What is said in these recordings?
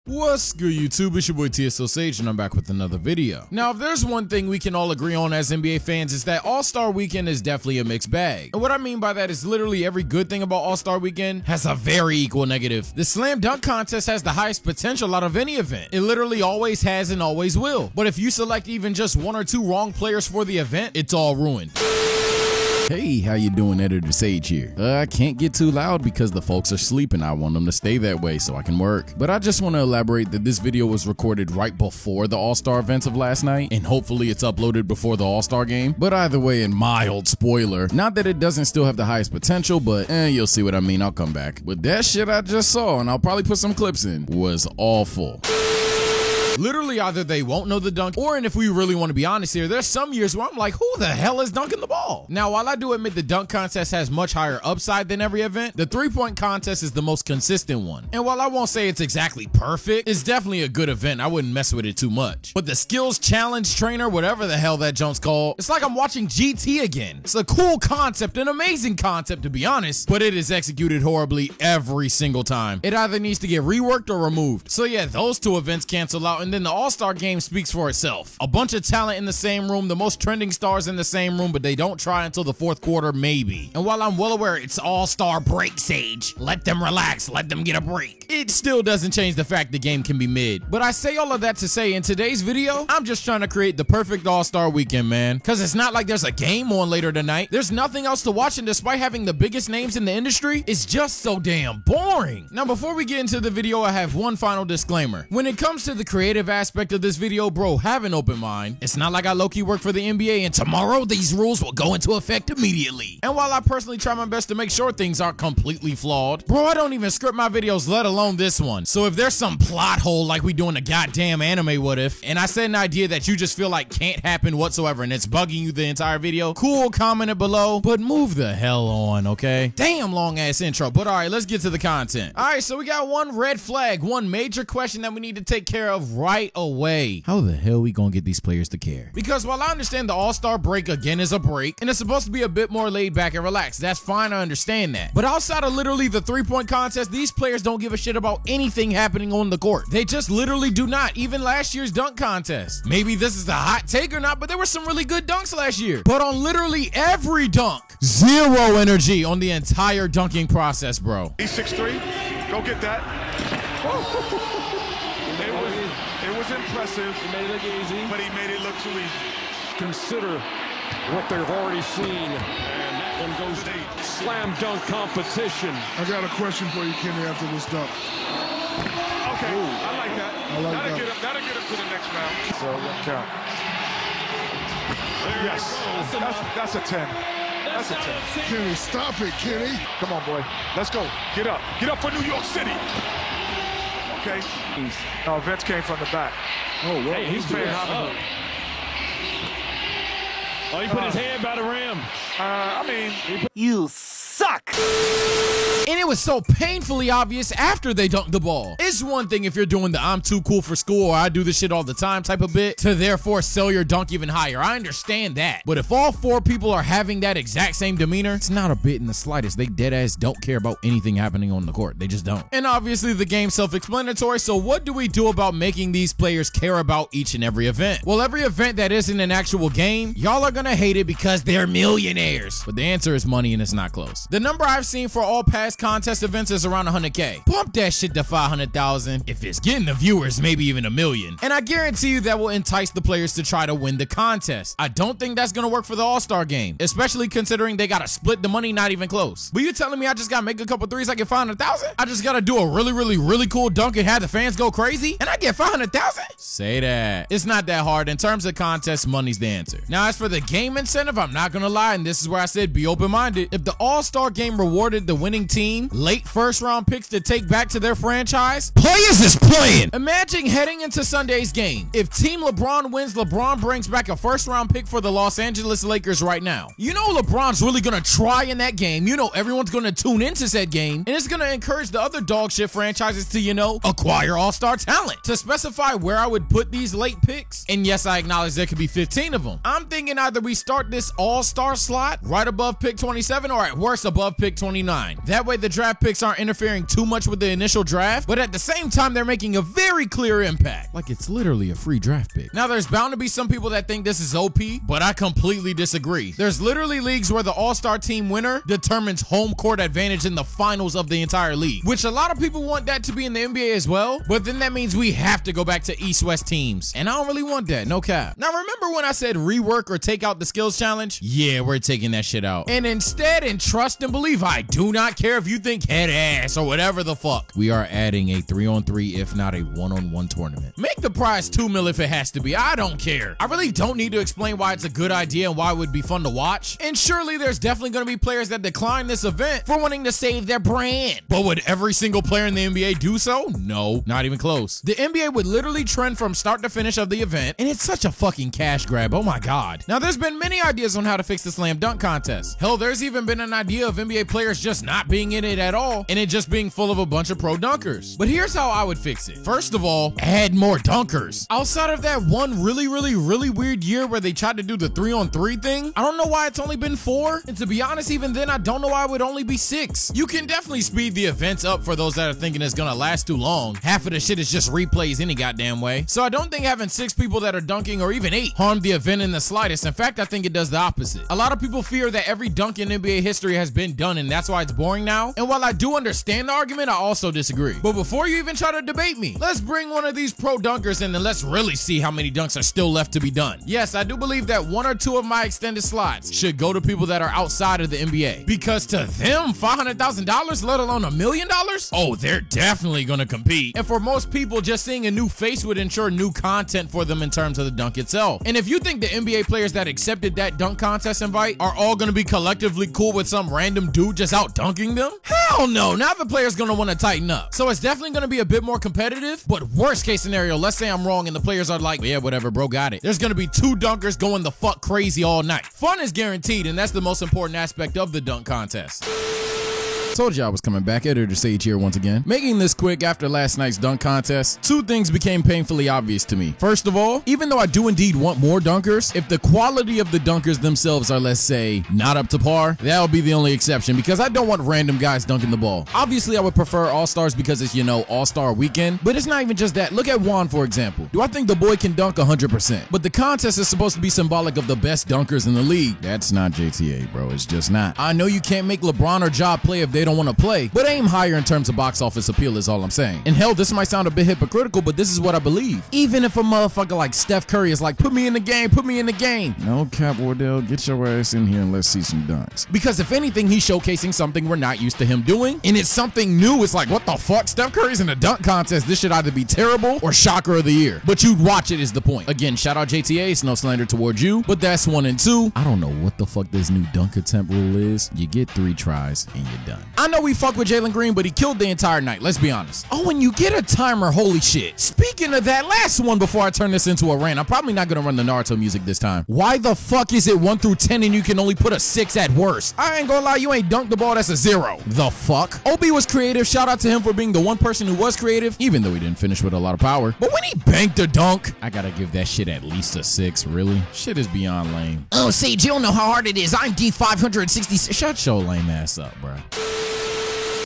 What's good, YouTube? It's your boy TSO Sage, and I'm back with another video. Now, if there's one thing we can all agree on as NBA fans, is that All-Star Weekend is definitely a mixed bag. And what I mean by that is literally every good thing about All-Star Weekend has a very equal negative. The slam dunk contest has the highest potential out of any event. It literally always has and always will. But if you select even just one or two wrong players for the event, it's all ruined. Hey, how you doing? Editor Sage here. I can't get too loud because the folks are sleeping. I want them to stay that way so I can work. But I just want to elaborate that this video was recorded right before the All-Star events of last night, and hopefully it's uploaded before the All-Star game. But either way, in mild spoiler, not that it doesn't still have the highest potential, but you'll see what I mean. I'll come back. But that shit I just saw, and I'll probably put some clips in, was awful. Literally, either they won't know the dunk, or, and if we really want to be honest here, there's some years where I'm like, who the hell is dunking the ball? Now, while I do admit the dunk contest has much higher upside than every event, the three-point contest is the most consistent one. And while I won't say it's exactly perfect, it's definitely a good event. I wouldn't mess with it too much. But the skills challenge trainer, whatever the hell that junk's called, it's like I'm watching GT again. It's a cool concept, an amazing concept to be honest, but it is executed horribly every single time. It either needs to get reworked or removed. So yeah, those two events cancel out, and then the All-Star game speaks for itself. A bunch of talent in the same room, the most trending stars in the same room, but they don't try until the fourth quarter, maybe. And while I'm well aware it's All-Star break, Sage, let them relax, let them get a break, it still doesn't change the fact the game can be mid. But I say all of that to say, in today's video, I'm just trying to create the perfect All-Star weekend, man. Cause it's not like there's a game on later tonight. There's nothing else to watch, and despite having the biggest names in the industry, it's just so damn boring. Now, before we get into the video, I have one final disclaimer. When it comes to the creative aspect of this video, bro, have an open mind. It's not like I low-key work for the NBA and tomorrow these rules will go into effect immediately. And while I personally try my best to make sure things aren't completely flawed, bro, I don't even script my videos, let alone this one. So if there's some plot hole like we do in a goddamn anime what if, and I said an idea that you just feel like can't happen whatsoever and it's bugging you the entire video, cool, comment it below, but move the hell on, okay? Damn long ass intro, but alright, let's get to the content. Alright, so we got one red flag, one major question that we need to take care of right away. How the hell we gonna get these players to care? Because while I understand the All-Star break again is a break, and it's supposed to be a bit more laid back and relaxed, that's fine, I understand that. But outside of literally the three-point contest, these players don't give a shit about anything happening on the court. They just literally do not, even last year's dunk contest. Maybe this is a hot take or not, but there were some really good dunks last year. But on literally every dunk, zero energy on the entire dunking process, bro. He's 6'3", go get that. It was impressive. He made it look easy. But he made it look too easy. Consider what they've already seen. And that one goes to slam dunk competition. I got a question for you, Kenny, after this dunk. Okay, ooh, I like that. That'll get him to the next round. So, count. Yes, that's a 10. That's a 10. Kenny, stop it, Kenny. Come on, boy. Let's go. Get up. Get up for New York City. Okay. No, Vince came from the back. Oh, well, hey, he's playing high. Oh, he put his hand by the rim. You suck. And it was so painfully obvious after they dunked the ball. It's one thing if you're doing the I'm too cool for school or I do this shit all the time type of bit to therefore sell your dunk even higher. I understand that. But if all four people are having that exact same demeanor, it's not a bit in the slightest. They dead ass don't care about anything happening on the court. They just don't. And obviously the game's self-explanatory, so what do we do about making these players care about each and every event? Well, every event that isn't an actual game, y'all are gonna hate it because they're millionaires. But the answer is money, and it's not close. The number I've seen for all past contest events is around 100K. Bump that shit to 500,000. If it's getting the viewers, maybe even 1 million. And I guarantee you that will entice the players to try to win the contest. I don't think that's gonna work for the All-Star game, especially considering they gotta split the money, not even close. But you telling me I just gotta make a couple threes, I get 500,000? I just gotta do a really cool dunk and have the fans go crazy, and I get 500,000? Say that. It's not that hard. In terms of contests, money's the answer. Now, as for the game incentive, I'm not gonna lie, and this is where I said be open-minded. If the All-Star game rewarded the winning team late first-round picks to take back to their franchise, players is playing. Imagine heading into Sunday's game. If Team LeBron wins, LeBron brings back a first-round pick for the Los Angeles Lakers right now. You know LeBron's really gonna try in that game. You know everyone's gonna tune into said game, and it's gonna encourage the other dog shit franchises to, you know, acquire all-star talent. To specify where I would put these late picks, and yes, I acknowledge there could be 15 of them, I'm thinking either we start this all-star slot right above pick 27 or at worst above pick 29. That way way the draft picks aren't interfering too much with the initial draft, but at the same time, they're making a very clear impact. Like it's literally a free draft pick. Now, there's bound to be some people that think this is OP, but I completely disagree. There's literally leagues where the all-star team winner determines home court advantage in the finals of the entire league, which a lot of people want that to be in the NBA as well, but then that means we have to go back to East-West teams, and I don't really want that, no cap. Now, remember when I said rework or take out the skills challenge? Yeah, we're taking that shit out. And instead, and trust and believe, I do not care if you think head ass or whatever the fuck, we are adding a 3-on-3, if not a 1-on-1 tournament. Make the prize $2 million if it has to be. I don't care. I really don't need to explain why it's a good idea and why it would be fun to watch. And surely there's definitely going to be players that decline this event for wanting to save their brand. But would every single player in the NBA do so? No, not even close. The NBA would literally trend from start to finish of the event, and it's such a fucking cash grab. Oh my god. Now, there's been many ideas on how to fix the slam dunk contest. Hell, there's even been an idea of NBA players just not being in it at all and it just being full of a bunch of pro dunkers. But here's how I would fix it. First of all, add more dunkers. Outside of that one really weird year where they tried to do the 3-on-3 thing, I don't know why it's only been 4. And to be honest, even then, I don't know why it would only be 6. You can definitely speed the events up for those that are thinking it's gonna last too long. Half of the shit is just replays any goddamn way. So I don't think having 6 people that are dunking, or even 8, harm the event in the slightest. In fact, I think it does the opposite. A lot of people fear that every dunk in NBA history has been done and that's why it's boring now. And while I do understand the argument, I also disagree. But before you even try to debate me, let's bring one of these pro dunkers in and let's really see how many dunks are still left to be done. Yes, I do believe that 1 or 2 of my extended slots should go to people that are outside of the NBA, because to them, $500,000, let alone $1 million, oh, they're definitely gonna compete. And for most people, just seeing a new face would ensure new content for them in terms of the dunk itself. And if you think the NBA players that accepted that dunk contest invite are all gonna be collectively cool with some random dude just out dunking them, hell no. Now the player's gonna want to tighten up. So it's definitely gonna be a bit more competitive. But worst case scenario, let's say I'm wrong and the players are like, yeah, whatever, bro, got it. There's gonna be 2 dunkers going the fuck crazy all night. Fun is guaranteed, and that's the most important aspect of the dunk contest. Told you I was coming back. Editor Sage here once again. Making this quick, after last night's dunk contest, 2 things became painfully obvious to me. First of all, even though I do indeed want more dunkers, if the quality of the dunkers themselves are, let's say, not up to par, that'll be the only exception, because I don't want random guys dunking the ball. Obviously, I would prefer all-stars because it's, you know, all-star weekend, but it's not even just that. Look at Juan, for example. Do I think the boy can dunk 100%? But the contest is supposed to be symbolic of the best dunkers in the league. That's not JTA, bro. It's just not. I know you can't make LeBron or Ja play if they don't want to play, but aim higher in terms of box office appeal is all I'm saying. And hell, this might sound a bit hypocritical, but this is what I believe. Even if a motherfucker like Steph Curry is like, put me in the game, put me in the game. No cap, Wardell, get your ass in here and let's see some dunks. Because if anything, he's showcasing something we're not used to him doing, and it's something new. It's like, what the fuck? Steph Curry's in a dunk contest. This should either be terrible or shocker of the year. But you'd watch it is the point. Again, shout out JTA, it's no slander towards you, but that's 1 and 2. I don't know what the fuck this new dunk attempt rule is. You get 3 tries and you're done. I know we fuck with Jalen Green, but he killed the entire night, let's be honest. Oh, and you get a timer, holy shit. Speaking of that, last one before I turn this into a rant. I'm probably not gonna run the Naruto music this time. Why the fuck is it 1 through 10 and you can only put a 6 at worst? I ain't gonna lie, you ain't dunked the ball, that's a 0. The fuck? OB was creative, shout out to him for being the one person who was creative, even though he didn't finish with a lot of power. But when he banked a dunk, I gotta give that shit at least a 6, really? Shit is beyond lame. Oh, Sage, you don't know how hard it is. I'm D566. Shut your lame ass up, bro.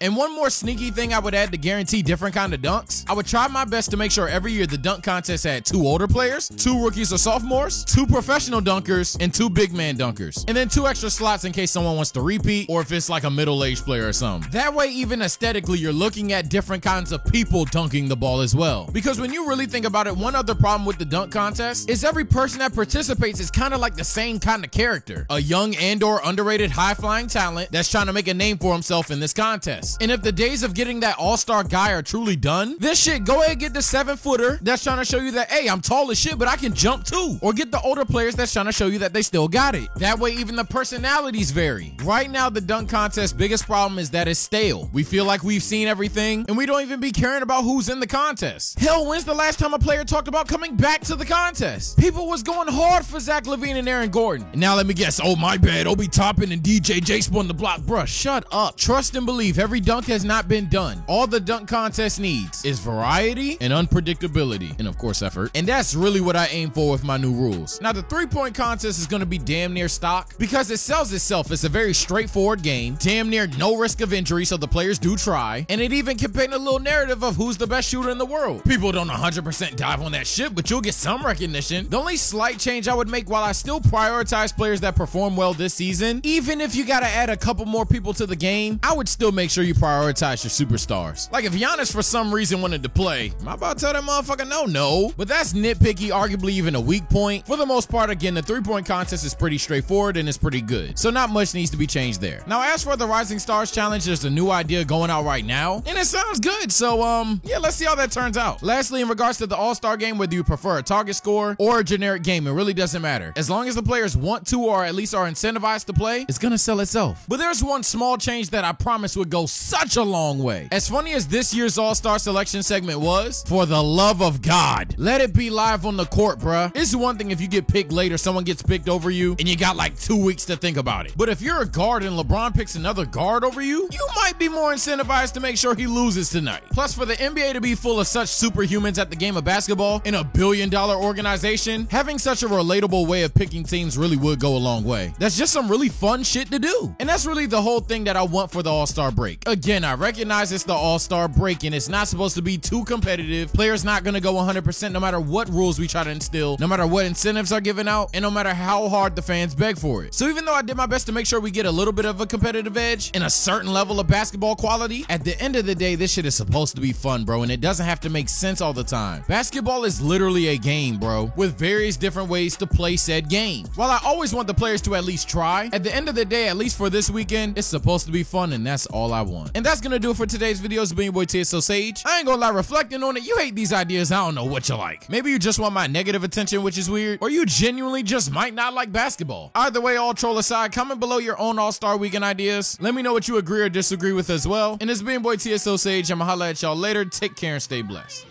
And one more sneaky thing I would add to guarantee different kind of dunks, I would try my best to make sure every year the dunk contest had 2 older players, 2 rookies or sophomores, 2 professional dunkers, and 2 big man dunkers. And then 2 extra slots in case someone wants to repeat, or if it's like a middle-aged player or something. That way, even aesthetically, you're looking at different kinds of people dunking the ball as well. Because when you really think about it, one other problem with the dunk contest is every person that participates is kind of like the same kind of character. A young and/or underrated high-flying talent that's trying to make a name for himself in this contest. And if the days of getting that all-star guy are truly done, this shit, go ahead and get the 7-footer that's trying to show you that, hey, I'm tall as shit, but I can jump too. Or get the older players that's trying to show you that they still got it. That way, even the personalities vary. Right now, the dunk contest's biggest problem is that it's stale. We feel like we've seen everything, and we don't even be caring about who's in the contest. Hell, when's the last time a player talked about coming back to the contest? People was going hard for Zach LaVine and Aaron Gordon. And now let me guess, oh my bad, Obi Toppin and DJ J spun the block. Bruh, shut up. Trust and believe, every every dunk has not been done. All the dunk contest needs is variety and unpredictability, and of course effort. And that's really what I aim for with my new rules. Now the 3-point contest is going to be damn near stock because it sells itself. It's a very straightforward game, damn near no risk of injury, so the players do try, and it even can paint a little narrative of who's the best shooter in the world. People don't 100% dive on that shit, but you'll get some recognition. The only slight change I would make, while I still prioritize players that perform well this season, even if you gotta add a couple more people to the game, I would still make sure you prioritize your superstars. Like if Giannis for some reason wanted to play, am I about to tell that motherfucker no? But that's nitpicky, arguably even a weak point. For the most part, again, the 3-point contest is pretty straightforward and it's pretty good, so not much needs to be changed there. Now as for the Rising Stars Challenge, there's a new idea going out right now, and it sounds good, so yeah, let's see how that turns out. Lastly, in regards to the All-Star game, whether you prefer a target score or a generic game, it really doesn't matter. As long as the players want to, or at least are incentivized to play, it's gonna sell itself. But there's one small change that I promise would go such a long way. As funny as this year's All-Star selection segment was, for the love of God, let it be live on the court, bruh. It's one thing if you get picked late or someone gets picked over you and you got like 2 weeks to think about it. But if you're a guard and LeBron picks another guard over you, you might be more incentivized to make sure he loses tonight. Plus, for the NBA to be full of such superhumans at the game of basketball in a billion-dollar organization, having such a relatable way of picking teams really would go a long way. That's just some really fun shit to do. And that's really the whole thing that I want for the All-Star break. Again, I recognize it's the All-Star break and it's not supposed to be too competitive. Players not gonna go 100% no matter what rules we try to instill, no matter what incentives are given out, and no matter how hard the fans beg for it. So even though I did my best to make sure we get a little bit of a competitive edge and a certain level of basketball quality, at the end of the day, this shit is supposed to be fun, bro, and it doesn't have to make sense all the time. Basketball is literally a game, bro, with various different ways to play said game. While I always want the players to at least try, at the end of the day, at least for this weekend, it's supposed to be fun, and that's all I want. And that's gonna do it for today's video. It's been your boy TSO Sage. I ain't gonna lie, reflecting on it, you hate these ideas. I don't know what you like. Maybe you just want my negative attention, which is weird, or you genuinely just might not like basketball. Either way, all troll aside, comment below your own All-Star Weekend ideas. Let me know what you agree or disagree with as well. And it's been your boy TSO Sage. I'ma holla at y'all later. Take care and stay blessed.